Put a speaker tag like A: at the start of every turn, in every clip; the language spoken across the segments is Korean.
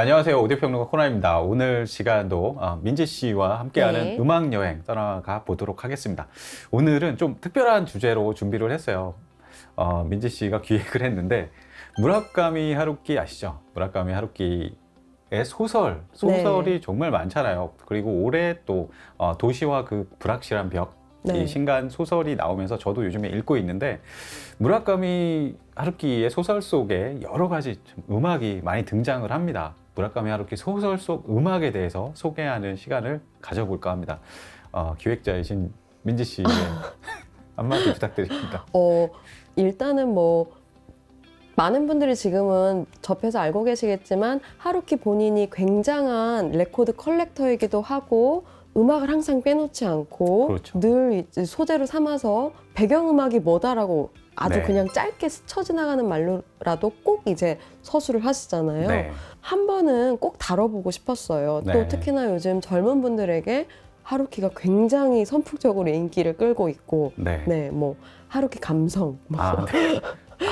A: 안녕하세요. 오디오평론가 코나입니다. 오늘 시간도 민지 씨와 함께하는 음악 여행 떠나가 보도록 하겠습니다. 오늘은 좀 특별한 주제로 준비를 했어요. 민지 씨가 기획을 했는데 무라카미 하루키 아시죠? 무라카미 하루키의 소설이 정말 많잖아요. 그리고 올해 또 도시와 그 불확실한 벽 이 신간 소설이 나오면서 저도 요즘에 읽고 있는데 무라카미 하루키의 소설 속에 여러 가지 음악이 많이 등장을 합니다. 무라카미 하루키 소설 속 음악에 대해서 소개하는 시간을 가져볼까 합니다. 기획자이신 민지 씨의 한마디 부탁드립니다.
B: 일단은 많은 분들이 지금은 접해서 알고 계시겠지만 하루키 본인이 굉장한 레코드 컬렉터이기도 하고 음악을 항상 빼놓지 않고
A: 그렇죠.
B: 늘 소재로 삼아서 배경음악이 뭐다라고 아주
A: 네.
B: 그냥 짧게 스쳐 지나가는 말로라도 꼭 이제 서술을 하시잖아요.
A: 네.
B: 한 번은 꼭 다뤄보고 싶었어요.
A: 네.
B: 또 특히나 요즘 젊은 분들에게 하루키가 굉장히 선풍적으로 인기를 끌고 있고 하루키 감성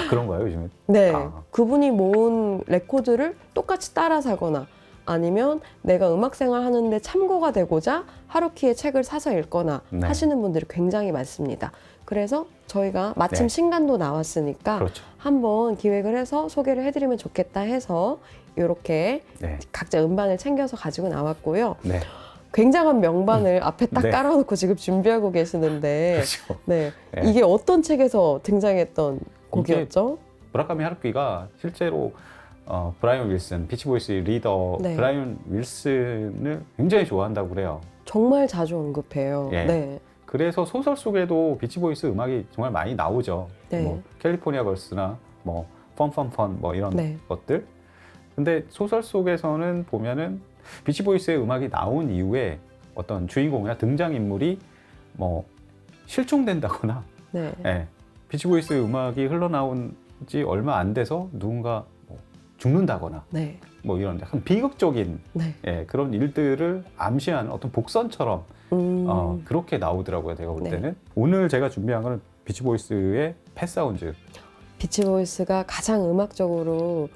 A: 그런가요 요즘에?
B: 네, 그분이 모은 레코드를 똑같이 따라 사거나 아니면 내가 음악생활 하는데 참고가 되고자 하루키의 책을 사서 읽거나 하시는 분들이 굉장히 많습니다. 그래서 저희가 마침 신간도 나왔으니까 한번 기획을 해서 소개를 해드리면 좋겠다 해서 이렇게 각자 음반을 챙겨서 가지고 나왔고요. 굉장한 명반을 앞에 딱 깔아놓고 지금 준비하고 계시는데 이게 어떤 책에서 등장했던 곡이었죠?
A: 무라카미 하루키가 실제로 브라이언 윌슨, 비치보이스의 리더 브라이언 윌슨을 굉장히 좋아한다고 그래요.
B: 정말 자주 언급해요.
A: 그래서 소설 속에도 비치보이스 음악이 정말 많이 나오죠. 캘리포니아 걸스나 펀펀펀 이런 것들. 근데 소설 속에서는 보면은 비치보이스의 음악이 나온 이후에 어떤 주인공이나 등장인물이 실종된다거나 비치보이스 음악이 흘러나온 지 얼마 안 돼서 누군가 죽는다거나 이런 약간 비극적인 그런 일들을 암시하는 어떤 복선처럼 그렇게 나오더라고요. 제가 볼 때는. 오늘 제가 준비한 거는 비치보이스의 펫사운즈.
B: 비치보이스가 가장 음악적으로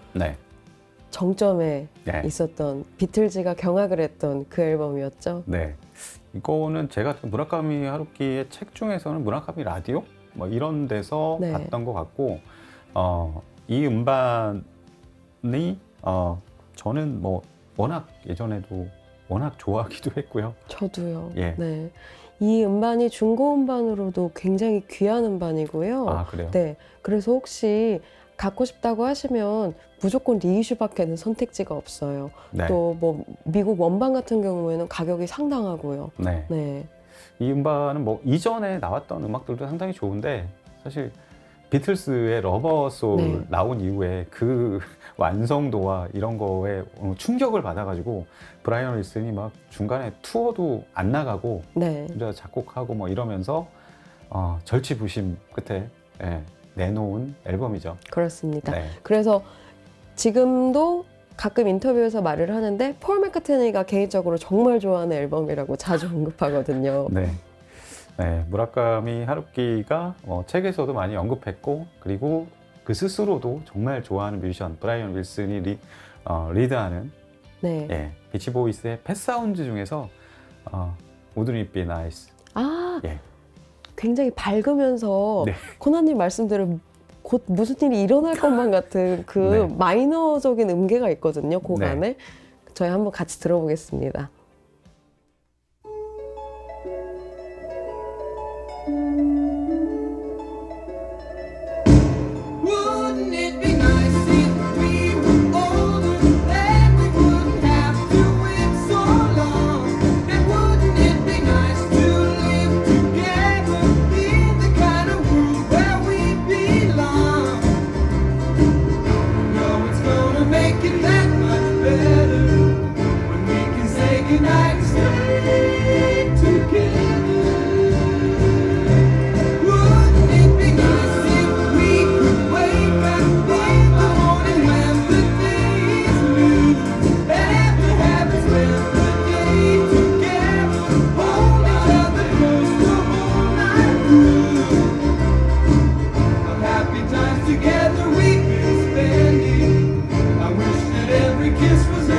B: 정점에 있었던, 비틀즈가 경악을 했던 그 앨범이었죠.
A: 이거는 제가 무라카미 하루키의 책 중에서는 무라카미 라디오 이런 데서 봤던 것 같고 이 음반이 저는 워낙 예전에도 워낙 좋아하기도 했고요.
B: 저도요. 이 음반이 중고 음반으로도 굉장히 귀한 음반이고요.
A: 그래요?
B: 그래서 혹시 갖고 싶다고 하시면 무조건 리이슈밖에는 선택지가 없어요. 또 미국 원반 같은 경우에는 가격이 상당하고요.
A: 이 음반은 이전에 나왔던 음악들도 상당히 좋은데 사실 비틀스의 러버 소울 나온 이후에 그 완성도와 이런 거에 충격을 받아가지고 브라이언 윌슨이 막 중간에 투어도 안 나가고 혼자 작곡하고 이러면서 절치부심 끝에 내놓은 앨범이죠.
B: 그렇습니다. 그래서 지금도 가끔 인터뷰에서 말을 하는데 폴 맥카트니가 개인적으로 정말 좋아하는 앨범이라고 자주 언급하거든요.
A: 무라카미 하루키가 책에서도 많이 언급했고 그리고 그 스스로도 정말 좋아하는 뮤지션 브라이언 윌슨이 리드하는 비치보이스의 펫사운즈 중에서 Wouldn't It Be Nice.
B: 굉장히 밝으면서 코나님 말씀대로 곧 무슨 일이 일어날 것만 같은 그 마이너적인 음계가 있거든요. 곡 안에. 저희 한번 같이 들어보겠습니다.
C: Together we've been spending. I wish that every kiss was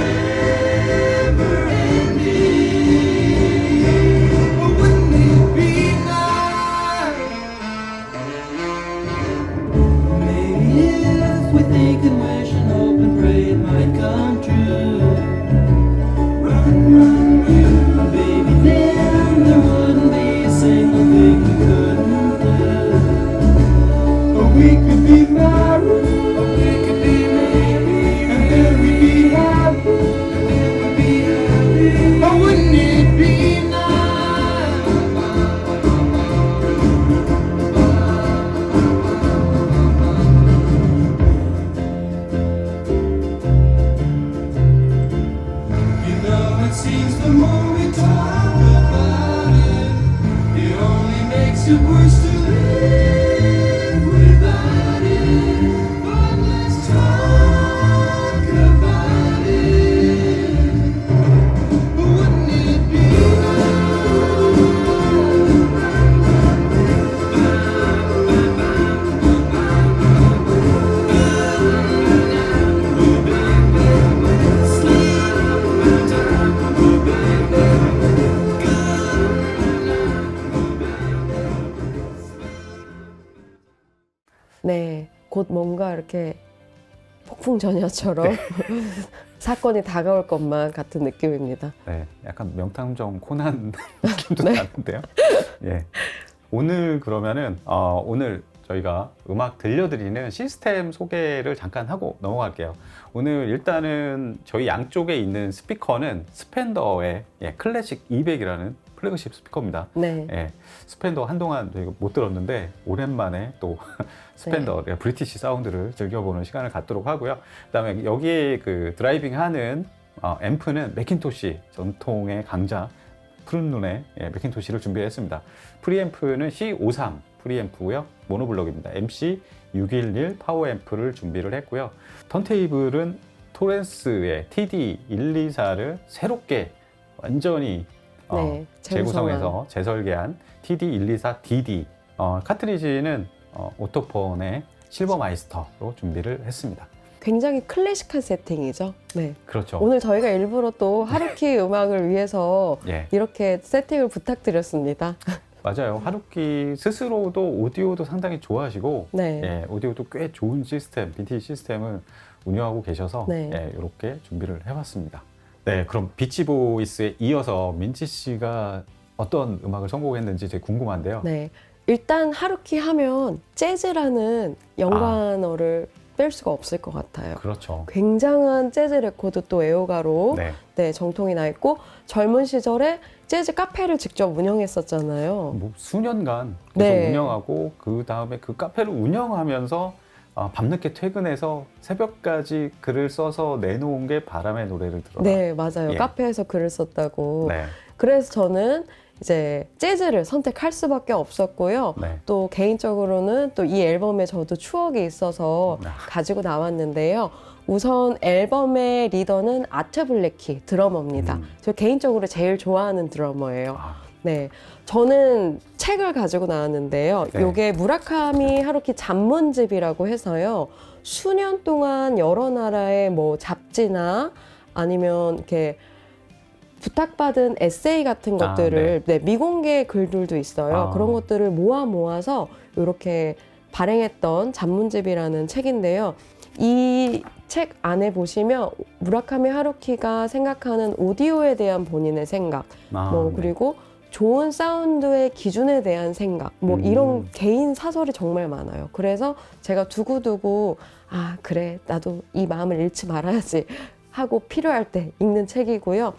B: 곧 뭔가 이렇게 폭풍전야처럼 사건이 다가올 것만 같은 느낌입니다.
A: 네, 약간 명탐정 코난 느낌도
B: 네.
A: 나는데요. 예. 오늘 그러면은 오늘 저희가 음악 들려드리는 시스템 소개를 잠깐 하고 넘어갈게요. 오늘 일단은 저희 양쪽에 있는 스피커는 스펜더의 클래식 200이라는 플래그십 스피커입니다.
B: 네.
A: 예, 스펜더 한동안 저희가 못 들었는데 오랜만에 또 스펜더 브리티시 사운드를 즐겨보는 시간을 갖도록 하고요. 그다음에 여기에 그 드라이빙하는 앰프는 맥킨토시 전통의 강자 푸른 눈의 맥킨토시를 준비했습니다. 프리앰프는 C53 프리앰프고요. 모노블럭입니다. MC611 파워앰프를 준비를 했고요. 턴테이블은 토렌스의 TD124를 새롭게 완전히
B: 네,
A: 재구성해서 재설계한 TD124DD. 카트리지는 오토폰의 실버마이스터로 준비를 했습니다.
B: 굉장히 클래식한 세팅이죠. 네.
A: 그렇죠.
B: 오늘 저희가 일부러 또 하루키 음악을 위해서
A: 예,
B: 이렇게 세팅을 부탁드렸습니다.
A: 맞아요. 하루키 스스로도 오디오도 상당히 좋아하시고
B: 네.
A: 예, 오디오도 꽤 좋은 시스템, 빈티지 시스템을 운영하고 계셔서
B: 네.
A: 이렇게 준비를 해봤습니다. 네, 그럼 비치보이스에 이어서 민지 씨가 어떤 음악을 선곡했는지 되게 궁금한데요.
B: 네. 일단 하루키 하면 재즈라는 연관어를 뺄 수가 없을 것 같아요.
A: 그렇죠.
B: 굉장한 재즈 레코드 또 애호가로
A: 네,
B: 네, 정통이 나 있고 젊은 시절에 재즈 카페를 직접 운영했었잖아요.
A: 뭐 수년간 계속
B: 네.
A: 운영하고 그 다음에 그 카페를 운영하면서 밤늦게 퇴근해서 새벽까지 글을 써서 내놓은 게 바람의 노래를 들어라.
B: 네, 맞아요.
A: 예.
B: 카페에서 글을 썼다고.
A: 네,
B: 그래서 저는 이제 재즈를 선택할 수밖에 없었고요.
A: 네.
B: 또 개인적으로는 또 이 앨범에 저도 추억이 있어서 가지고 나왔는데요. 우선 앨범의 리더는 아트 블랙키 드러머입니다. 저 개인적으로 제일 좋아하는 드러머예요.
A: 아,
B: 네, 저는 책을 가지고 나왔는데요.
A: 네.
B: 요게 무라카미 하루키 잡문집이라고 해서요. 수년 동안 여러 나라의 뭐 잡지나 아니면 이렇게 부탁받은 에세이 같은 것들을 네, 미공개 글들도 있어요. 그런 것들을 모아서 이렇게 발행했던 잡문집이라는 책인데요. 이 책 안에 보시면 무라카미 하루키가 생각하는 오디오에 대한 본인의 생각, 뭐
A: 네.
B: 그리고 좋은 사운드의 기준에 대한 생각, 뭐 이런 개인 사설이 정말 많아요. 그래서 제가 두고두고 아 그래 나도 이 마음을 잃지 말아야지 하고 필요할 때 읽는 책이고요.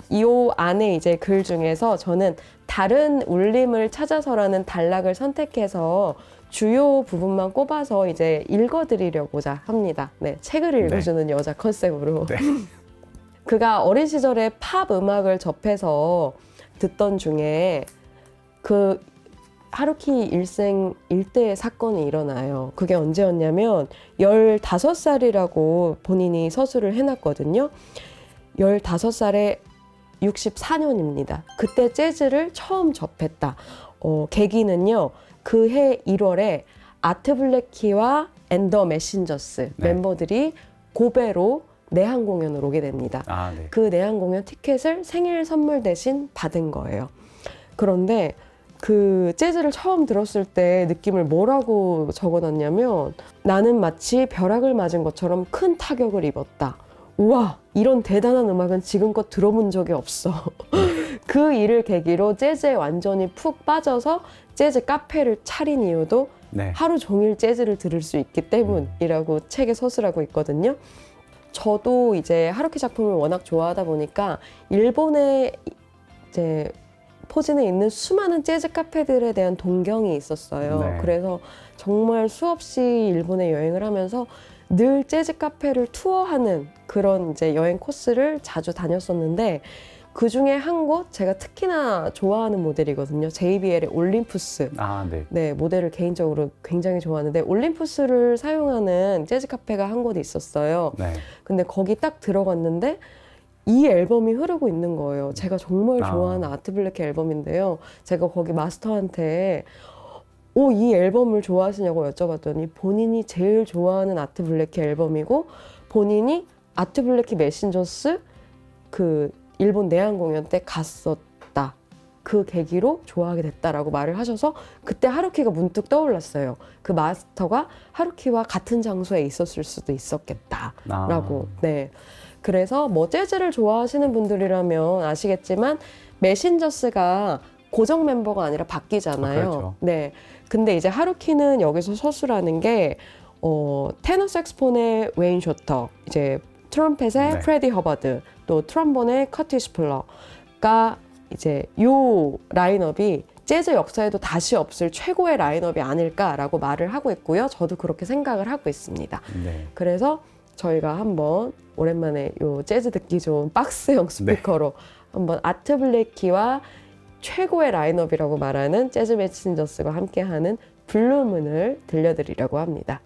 B: 이 안에 이제 글 중에서 저는 다른 울림을 찾아서라는 단락을 선택해서 주요 부분만 꼽아서 이제 읽어드리려고자 합니다. 네, 책을 읽어주는 여자 컨셉으로.
A: 네.
B: 그가 어린 시절에 팝 음악을 접해서 듣던 중에 그 하루키 일생 일대의 사건이 일어나요. 그게 언제였냐면 15살이라고 본인이 서술을 해놨거든요. 15살에 64년입니다. 그때 재즈를 처음 접했다. 계기는요. 그해 1월에 아트 블랙키와 앤더 메신저스
A: 네.
B: 멤버들이 고베로 내한 공연을 오게 됩니다.
A: 아, 네.
B: 그 내한 공연 티켓을 생일 선물 대신 받은 거예요. 그런데 그 재즈를 처음 들었을 때 느낌을 뭐라고 적어놨냐면 나는 마치 벼락을 맞은 것처럼 큰 타격을 입었다. 우와, 이런 대단한 음악은 지금껏 들어본 적이 없어. 그 일을 계기로 재즈에 완전히 푹 빠져서 재즈 카페를 차린 이유도
A: 네.
B: 하루 종일 재즈를 들을 수 있기 때문이라고 책에 서술하고 있거든요. 저도 이제 하루키 작품을 워낙 좋아하다 보니까 일본의 이제 포진에 있는 수많은 재즈 카페들에 대한 동경이 있었어요.
A: 네.
B: 그래서 정말 수없이 일본에 여행을 하면서 늘 재즈 카페를 투어하는 그런 이제 여행 코스를 자주 다녔었는데 그 중에 한 곳 제가 특히나 좋아하는 모델이거든요. JBL의 올림푸스.
A: 아, 네.
B: 네, 모델을 개인적으로 굉장히 좋아하는데 올림푸스를 사용하는 재즈 카페가 한 곳이 있었어요.
A: 네.
B: 근데 거기 딱 들어갔는데 이 앨범이 흐르고 있는 거예요. 제가 정말 좋아하는 아트 블랙의 앨범인데요. 제가 거기 마스터한테 이 앨범을 좋아하시냐고 여쭤봤더니 본인이 제일 좋아하는 아트 블랙의 앨범이고 본인이 아트 블랙의 메신저스 그 일본 내한 공연 때 갔었다. 그 계기로 좋아하게 됐다라고 말을 하셔서 그때 하루키가 문득 떠올랐어요. 그 마스터가 하루키와 같은 장소에 있었을 수도 있었겠다라고. 네. 그래서 뭐 재즈를 좋아하시는 분들이라면 아시겠지만 메신저스가 고정 멤버가 아니라 바뀌잖아요.
A: 그렇죠.
B: 네. 근데 이제 하루키는 여기서 서술하는 게 테너 색스폰의 웨인 쇼터, 이제 트럼펫의
A: 네.
B: 프레디 허버드, 또 트럼본의 커티스 플러가 이제 요 라인업이 재즈 역사에도 다시 없을 최고의 라인업이 아닐까라고 말을 하고 있고요. 저도 그렇게 생각을 하고 있습니다.
A: 네.
B: 그래서 저희가 한번 오랜만에 요 재즈 듣기 좋은 박스형 스피커로 한번 아트 블레키와 최고의 라인업이라고 말하는 재즈 메신저스가 함께하는 블루문을 들려드리려고 합니다.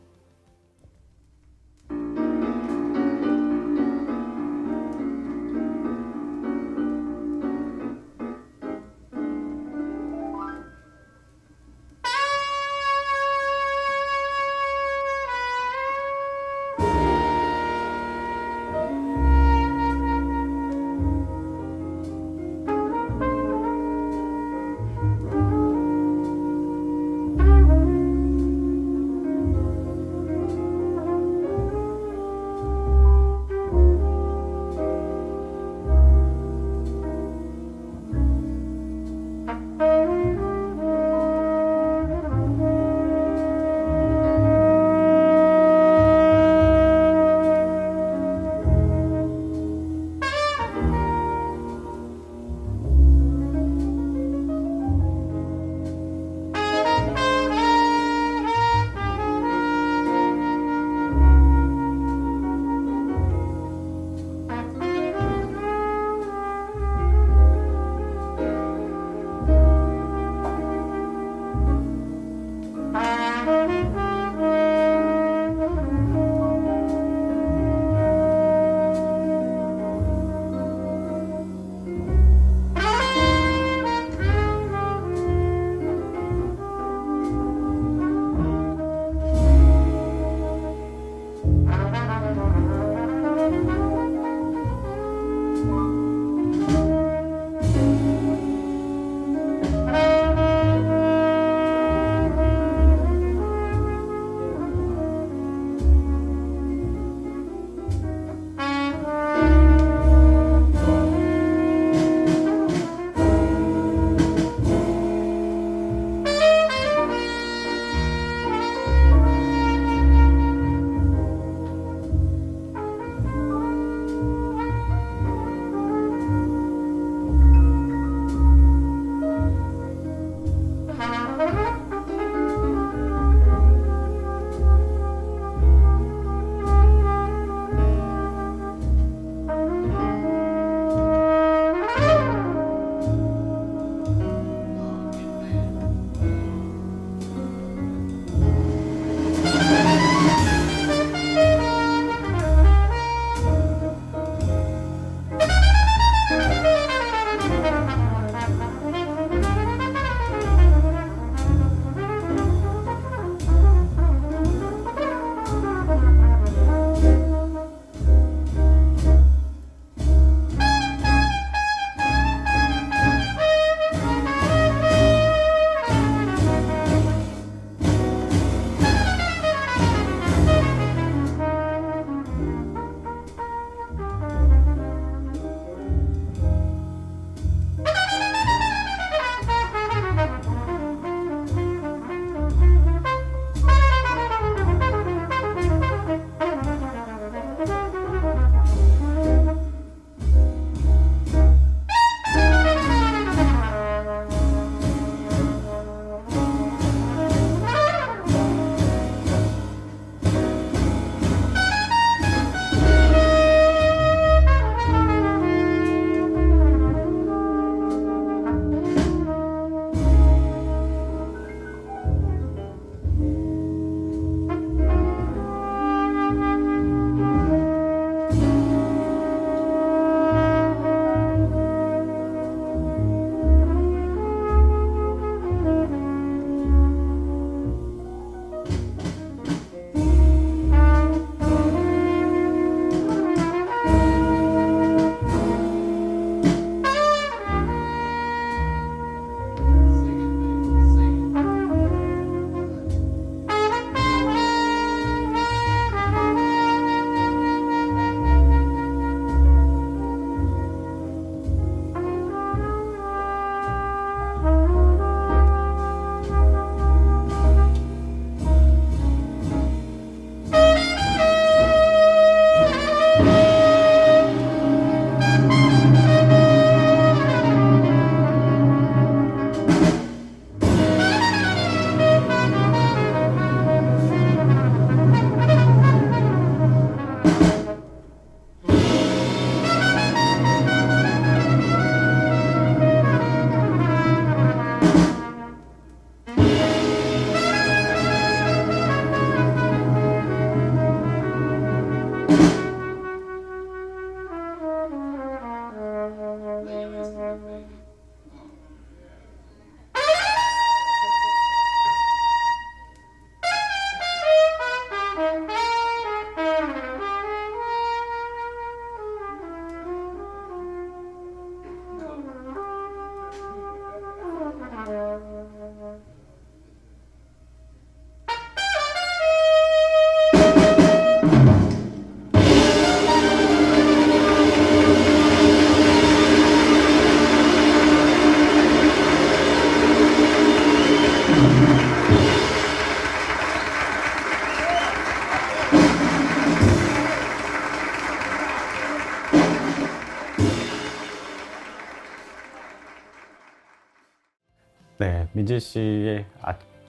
A: 네, 민지 씨의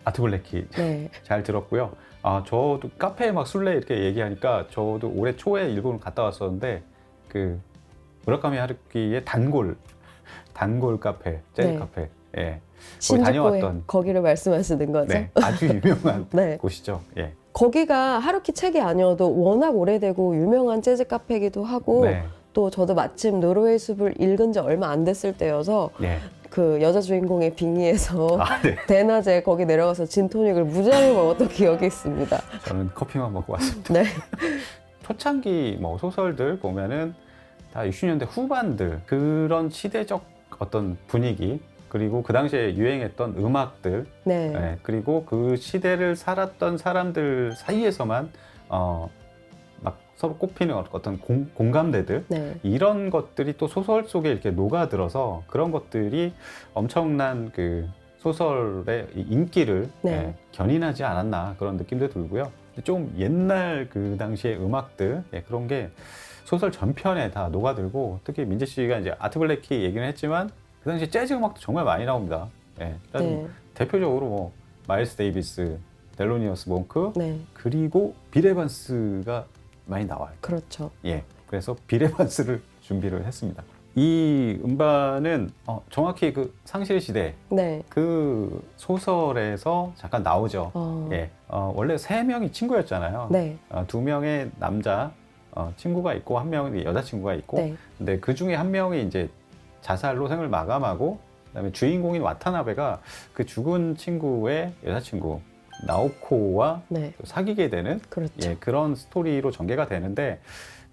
A: 아트블랙키
B: 네.
A: 잘 들었고요. 저도 카페에 막 술래 이렇게 얘기하니까 저도 올해 초에 일본 갔다 왔었는데 그 무라카미 하루키의 단골 카페, 재즈
B: 네.
A: 카페. 예. 거기
B: 신주쿠에
A: 다녀왔던
B: 거기를 말씀하시는 거죠?
A: 네, 아주 유명한
B: 네.
A: 곳이죠. 예.
B: 거기가 하루키 책이 아니어도 워낙 오래되고 유명한 재즈 카페이기도 하고
A: 네.
B: 또 저도 마침 노르웨이 숲을 읽은 지 얼마 안 됐을 때여서
A: 예.
B: 그 여자 주인공의 빙의에서
A: 네.
B: 대낮에 거기 내려가서 진토닉을 무지하게 먹었던 기억이 있습니다.
A: 저는 커피만 먹고 왔습니다.
B: 네.
A: 초창기 뭐 소설들 보면은 다 60년대 후반들 그런 시대적 어떤 분위기 그리고 그 당시에 유행했던 음악들
B: 네.
A: 예, 그리고 그 시대를 살았던 사람들 사이에서만 막 서로 꼽히는 어떤 공감대들
B: 네.
A: 이런 것들이 또 소설 속에 이렇게 녹아들어서 그런 것들이 엄청난 그 소설의 이 인기를
B: 네.
A: 예, 견인하지 않았나 그런 느낌도 들고요. 좀 옛날 그 당시의 음악들 예, 그런 게 소설 전편에 다 녹아들고 특히 민지 씨가 이제 아트블랙키 얘기는 했지만 그 당시 재즈 음악도 정말 많이 나옵니다. 예, 일단
B: 네.
A: 대표적으로 뭐 마일스 데이비스, 델로니어스 몽크
B: 네.
A: 그리고 빌 에반스가 많이 나와요.
B: 그렇죠.
A: 예, 그래서 빌 에반스를 준비를 했습니다. 이 음반은 정확히 그 상실의 시대
B: 네.
A: 그 소설에서 잠깐 나오죠. 예, 원래 3명이 친구였잖아요.
B: 네.
A: 2명의 남자 친구가 있고 1명이 여자친구가 있고
B: 네.
A: 근데 그 중에 1명이 이제 자살로 생을 마감하고 그다음에 주인공인 와타나베가 그 죽은 친구의 여자친구 나오코와
B: 네.
A: 또 사귀게 되는
B: 그렇죠.
A: 예, 그런 스토리로 전개가 되는데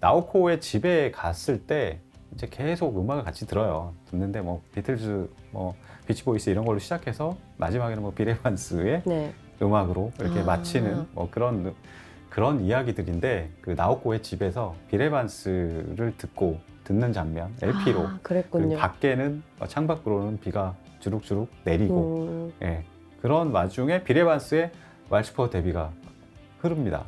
A: 나오코의 집에 갔을 때 이제 계속 음악을 같이 들어요. 듣는데 뭐 비틀즈, 뭐 비치보이스 이런 걸로 시작해서 마지막에는 뭐 빌 에반스의
B: 네.
A: 음악으로 이렇게 마치는 뭐 그런 이야기들인데 그 나오코의 집에서 빌 에반스를 듣는 장면 LP로
B: 그랬군요.
A: 밖에는 창밖으로는 비가 주룩주룩 내리고 예, 그런 와중에 빌 에반스의 왈츠포 데뷔가 흐릅니다.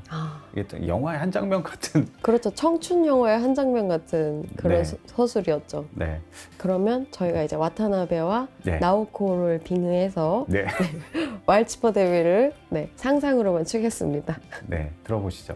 A: 이게 또 영화의 한 장면 같은
B: 그렇죠. 청춘 영화의 한 장면 같은 그런
A: 네.
B: 서술이었죠.
A: 네,
B: 그러면 저희가 이제 와타나베와
A: 네.
B: 나오코를 빙의해서
A: 네,
B: 왈츠퍼 데뷔를 네, 상상으로만 추겠습니다.
A: 네, 들어보시죠.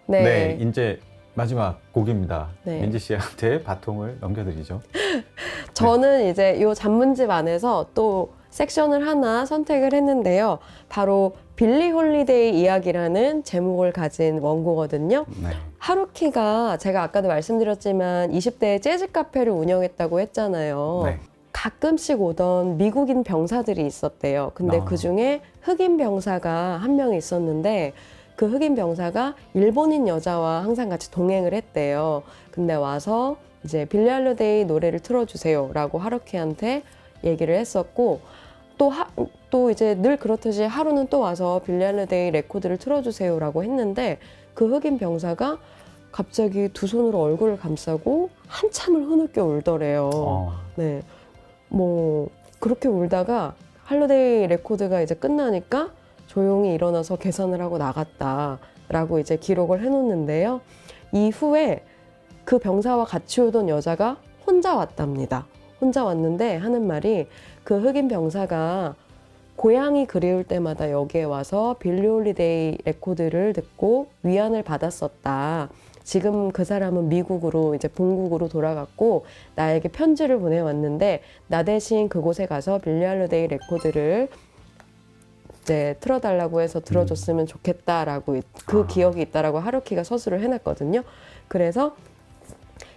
B: 네.
A: 이제 마지막 곡입니다.
B: 네.
A: 민지 씨한테 바통을 넘겨드리죠.
B: 저는 이제 이 잔문집 안에서 또 섹션을 하나 선택을 했는데요. 바로 빌리 홀리데이 이야기라는 제목을 가진 원고거든요.
A: 네.
B: 하루키가 제가 아까도 말씀드렸지만 20대에 재즈 카페를 운영했다고 했잖아요.
A: 네.
B: 가끔씩 오던 미국인 병사들이 있었대요. 근데 그 중에 흑인 병사가 한 명 있었는데 그 흑인 병사가 일본인 여자와 항상 같이 동행을 했대요. 근데 와서 이제 빌리 홀리데이 노래를 틀어주세요 라고 하루키한테 얘기를 했었고 또 이제 늘 그렇듯이 하루는 또 와서 빌리 홀리데이 레코드를 틀어주세요 라고 했는데 그 흑인 병사가 갑자기 두 손으로 얼굴을 감싸고 한참을 흐느껴 울더래요. 네. 뭐 그렇게 울다가 홀리데이 레코드가 이제 끝나니까 조용히 일어나서 계산을 하고 나갔다라고 이제 기록을 해놓는데요. 이후에 그 병사와 같이 오던 여자가 혼자 왔답니다. 혼자 왔는데 하는 말이 그 흑인 병사가 고향이 그리울 때마다 여기에 와서 빌리 홀리데이 레코드를 듣고 위안을 받았었다. 지금 그 사람은 미국으로 이제 본국으로 돌아갔고 나에게 편지를 보내왔는데 나 대신 그곳에 가서 빌리 홀리데이 레코드를 이제 틀어달라고 해서 들어줬으면 좋겠다라고 그 기억이 있다라고 하루키가 서술을 해놨거든요. 그래서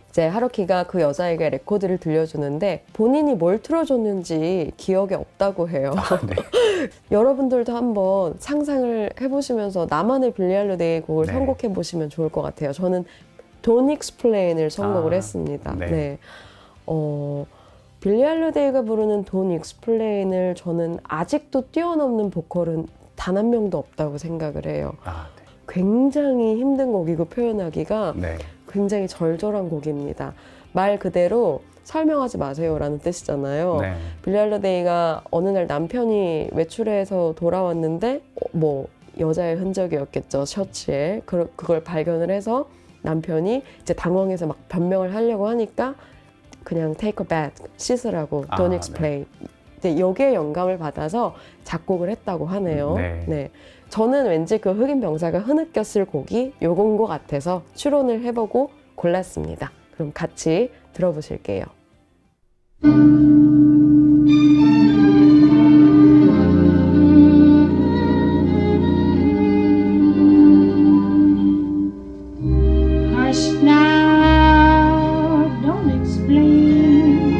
B: 이제 하루키가 그 여자에게 레코드를 들려주는데 본인이 뭘 틀어줬는지 기억이 없다고 해요.
A: 네.
B: 여러분들도 한번 상상을 해보시면서 나만의 빌리 홀리데이 곡을
A: 네.
B: 선곡해 보시면 좋을 것 같아요. 저는 Don't Explain을 선곡을 했습니다.
A: 네.
B: 네. 빌리 홀리데이가 부르는 Don't Explain을 저는 아직도 뛰어넘는 보컬은 단 한 명도 없다고 생각을 해요.
A: 네.
B: 굉장히 힘든 곡이고 표현하기가
A: 네.
B: 굉장히 절절한 곡입니다. 말 그대로 설명하지 마세요라는 뜻이잖아요.
A: 네.
B: 빌리 홀리데이가 어느 날 남편이 외출해서 돌아왔는데 뭐 여자의 흔적이었겠죠. 셔츠에. 그걸 발견을 해서 남편이 이제 당황해서 막 변명을 하려고 하니까 그냥 take a bath, 씻으라고, don't explain. 네. 여기에 영감을 받아서 작곡을 했다고 하네요.
A: 네.
B: 네. 저는 왠지 그 흑인 병사가 흐느꼈을 곡이 요건 것 같아서 추론을 해보고 골랐습니다. 그럼 같이 들어보실게요.
C: Hush now, don't explain.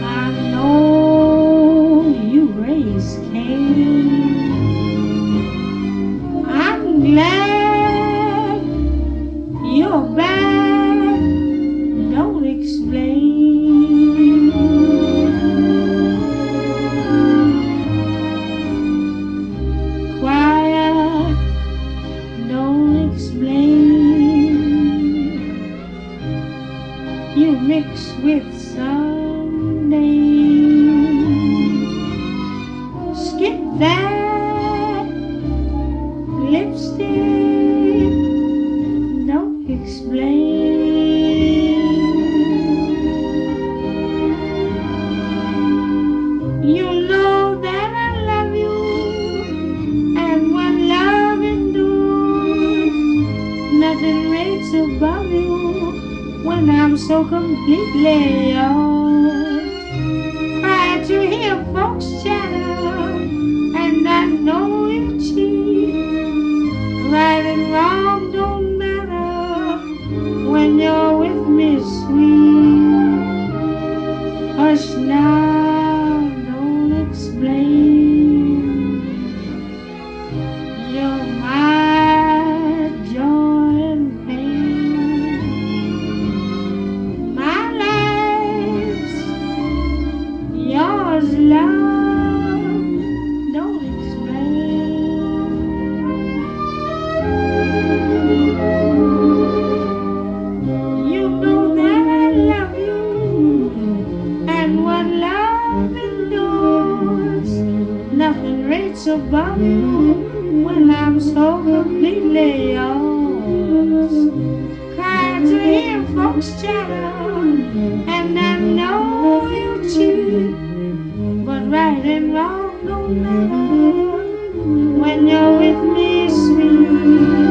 C: I know you raised Cain. I'm glad you're back. Don't explain. Quiet. Don't explain. You mix with Sunday. Skip that lipstick. Don't explain. You know that I love you, and when love endures, nothing rates above you. When I'm so completely yours, cry to hear folks chatter, and I know you cheat. Right and wrong don't matter when you're with me, sweet. Hush now, don't explain. You're my joy and pain. My life's yours, love. Don't explain. You know that I love you, and what love endures, nothing rates above you. When I'm so completely yours, cry to hear folks chatter, and I know you cheat, but right and wrong don't matter when you're with me, sweet.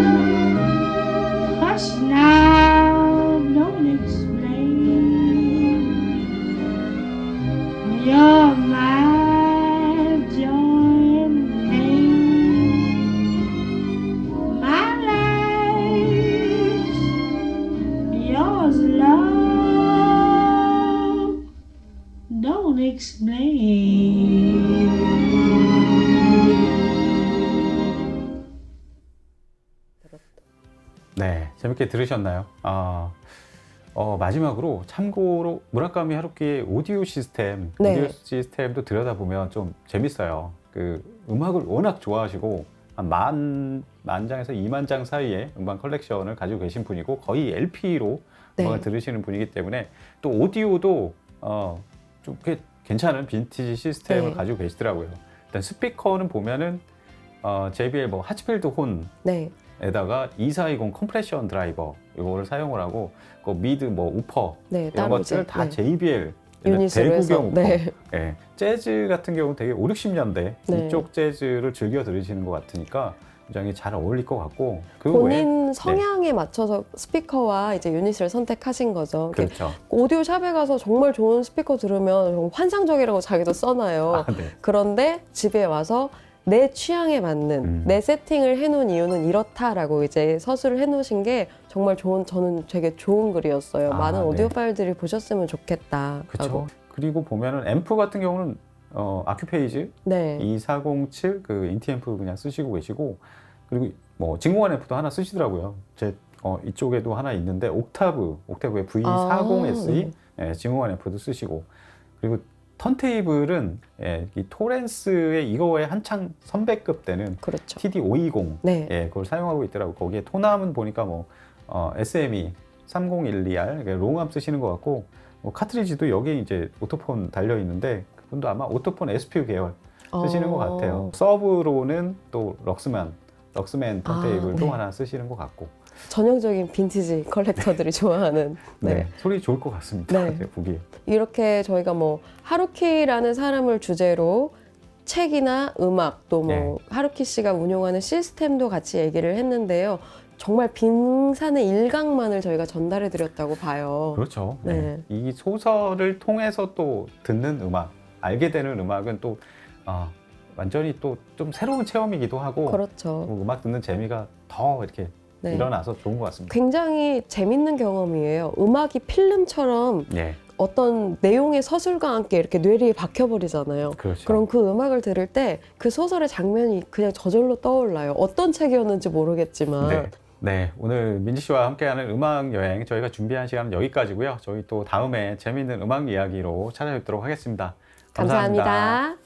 A: 재밌게 들으셨나요? 마지막으로 참고로 무라카미 하루키의 오디오 시스템도 들여다보면 좀 재밌어요. 그 음악을 워낙 좋아하시고 한 만 장에서 2만 장 사이의 음반 컬렉션을 가지고 계신 분이고 거의 LP로
B: 네.
A: 음악을 들으시는 분이기 때문에 또 오디오도 좀 꽤 괜찮은 빈티지 시스템을
B: 네.
A: 가지고 계시더라고요. 일단 스피커는 보면은 JBL 뭐 하츠필드 혼
B: 네.
A: 에다가 2420 컴프레션 드라이버 이거를 사용을 하고 그 미드 뭐 우퍼
B: 네,
A: 이런
B: 따로
A: 것들
B: 이제,
A: 다
B: 네.
A: JBL
B: 유닛으로 해서,
A: 대구경 우퍼.
B: 네.
A: 예, 재즈 같은 경우는 되게 5, 60년대
B: 네.
A: 이쪽 재즈를 즐겨 들으시는 것 같으니까 굉장히 잘 어울릴 것 같고 그
B: 본인
A: 외에
B: 성향에 맞춰서 스피커와 이제 유닛을 선택하신 거죠. 이렇게
A: 그렇죠.
B: 오디오 샵에 가서 정말 좋은 스피커 들으면 정말 환상적이라고 자기도 써놔요.
A: 네.
B: 그런데 집에 와서 내 취향에 맞는 내 세팅을 해놓은 이유는 이렇다라고 이제 서술을 해놓으신 게 정말 저는 되게 좋은 글이었어요. 많은
A: 네.
B: 오디오 파일들이 보셨으면 좋겠다.
A: 그렇죠. 그리고 보면은 앰프 같은 경우는 아큐페이즈
B: 네.
A: 2407 그 인티 앰프 그냥 쓰시고 계시고 그리고 뭐 진공관 앰프도 하나 쓰시더라고요. 제 이쪽에도 하나 있는데 옥타브의 V40SE 진공관 앰프도 쓰시고 그리고 턴테이블은 이 토렌스의 이거에 한창 선배급 되는
B: 그렇죠.
A: TD520
B: 네.
A: 그걸 사용하고 있더라고. 거기에 토남은 보니까 뭐 SME 3012R 롱암 쓰시는 것 같고 뭐 카트리지도 여기에 이제 오토폰 달려 있는데 그분도 아마 오토폰 SPU 계열 쓰시는 것 같아요. 서브로는 또 럭스맨 턴테이블도
B: 네.
A: 하나 쓰시는 것 같고.
B: 전형적인 빈티지 컬렉터들이 좋아하는.
A: 네. 소리 좋을 것 같습니다.
B: 네.
A: 제가 보기에.
B: 이렇게 저희가 뭐 하루키라는 사람을 주제로 책이나 음악 또 뭐
A: 네.
B: 하루키 씨가 운용하는 시스템도 같이 얘기를 했는데요. 정말 빙산의 일각만을 저희가 전달해 드렸다고 봐요.
A: 그렇죠.
B: 네.
A: 네. 이 소설을 통해서 또 듣는 음악, 알게 되는 음악은 또 완전히 또 좀 새로운 체험이기도 하고
B: 그렇죠.
A: 음악 듣는 재미가 더 이렇게
B: 네.
A: 일어나서 좋은 것 같습니다.
B: 굉장히 재밌는 경험이에요. 음악이 필름처럼
A: 네,
B: 어떤 내용의 서술과 함께 이렇게 뇌리에 박혀버리잖아요.
A: 그렇죠.
B: 그럼 그 음악을 들을 때 그 소설의 장면이 그냥 저절로 떠올라요. 어떤 책이었는지 모르겠지만.
A: 네. 네, 오늘 민지 씨와 함께하는 음악 여행 저희가 준비한 시간은 여기까지고요. 저희 또 다음에 재미있는 음악 이야기로 찾아뵙도록 하겠습니다.
B: 감사합니다.